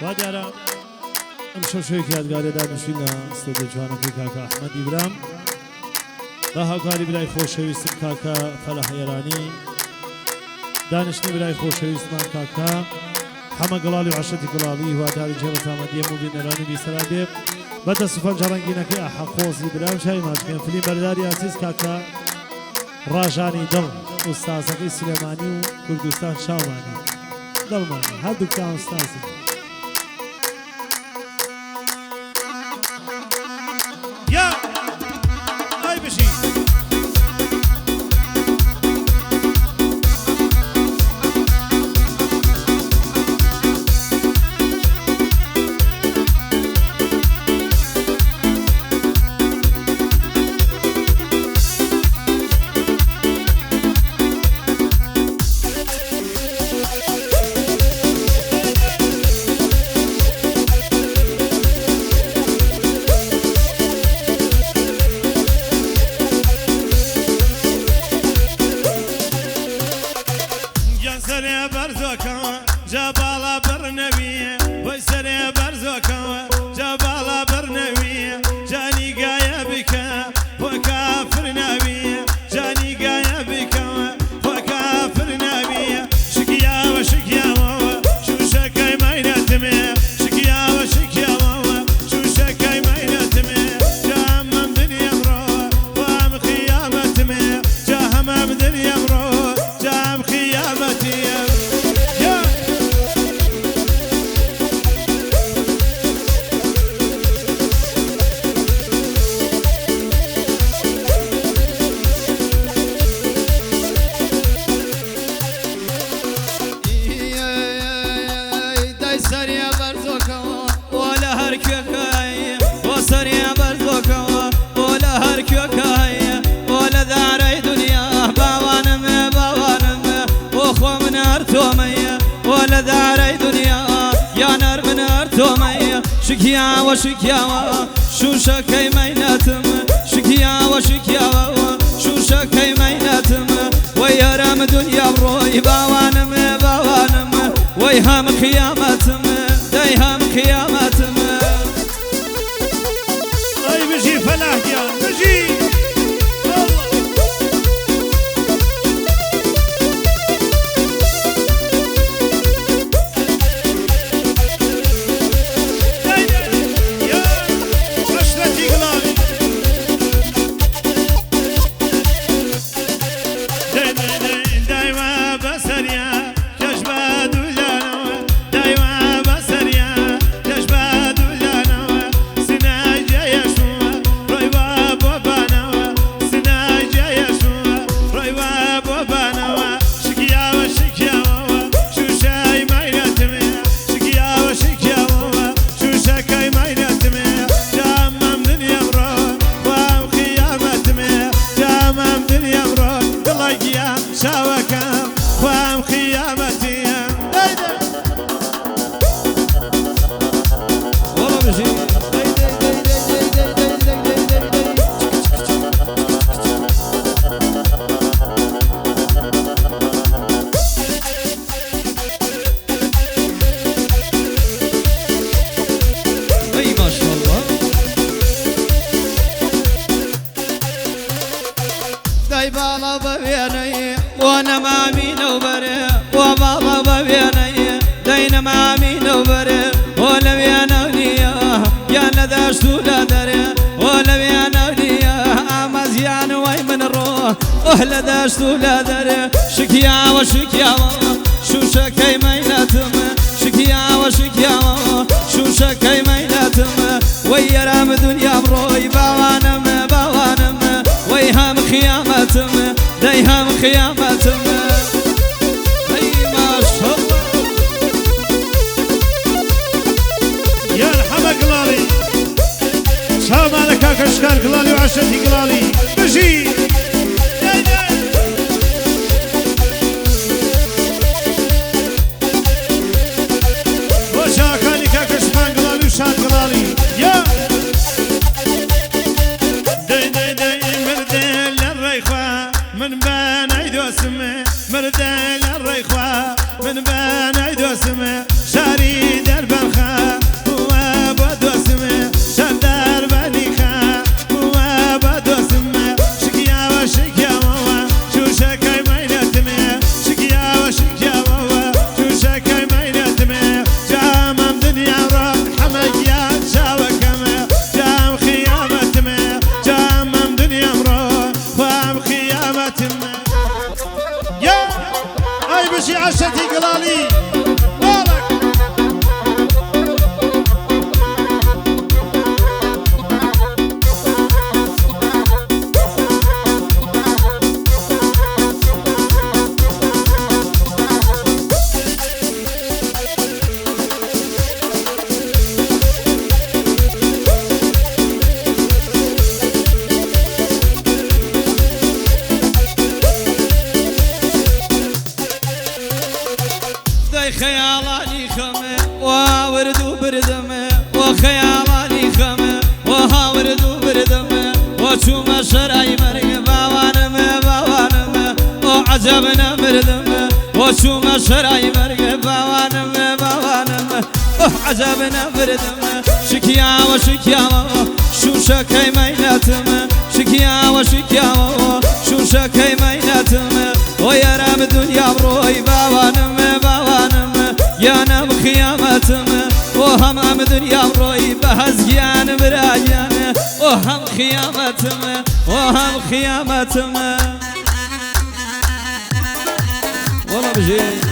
وادارا ام شوشوی یادگاری داد نشینا استاد جوانکی کاکا احمد ابراهیم با هاوکاری برای خۆشەویستم کاکا فەلاح یێرانی دانیشتنی برای خۆشەویستمان کاکا حەمە گڵاڵی و عەشەتی گڵاڵی هیواداری جێبە تامەندی هەموو بینەرانی بیسەران بێ بەدەستوفەن جەڕەنگینەکەی ئاحەقۆزی برام شای ماچکەن فیلم بەرداری عزیز کاکا ڕاژانی دڵ ئوستازەکەی سلێمانی و کوردستان شاوانی دڵمانی هەردووکتان ئوستازی جبالة برنبية ويسري برزوكا جبالة برنبية جاني قايا بك وكافر نبية جاني قايا بك وكافر نبية شكيا وشكيا شو شكاي ما ينتمي شكيا وشكيا شو شكاي ما ينتمي جاهم بدنيا مرو وام خيامتمي جاهم بدنيا مرو جاهم خيامتي ولا داري دنيا يا نار من ارتومي شكيا وشكيا شو شكي ميناتم شكيا وشكيا شو شكي ميناتم ويا رام دنيا بروي باوانم باوانم ويهام خياماتم دايهام خياماتم اي بجي فلاح يا بجي بالا ببيني وانا ما مين وبري وبالا ببيني دين ما مين وبري ولا بينوني يا نداش ولا دري ولا بينوني امزيان وي من الروح ولا داش ولا دري شكيا وشكيا شو شكي ميناتم شكيا وشكيا شو شكي ميناتم ويا رام دنيا بروي باوانم باوانم ويهام خيامتم دايهام خيامتم اي ما شاء الله يا الحمى قلالي شام على كاكشكال قلالي وعشتي قلالي بجي وشاكاني كاكشكال قلالي وشان قلالي يا من بان عيدو سمي مردال الريخوة من بان عيدو سمي شاري درب الخان وشو ما شراي برق باوانم باوانم عجبنا بردم شكيا وشكيا شو شكي ميلاتم شكيا وشكيا شو شكي ميلاتم ويا رب الدنيا بروي باوانم باوانم يا نم خيامتم وهم الدنيا بروي بهزيان برايان وهم خيامتم وهم خيامتم والله بجي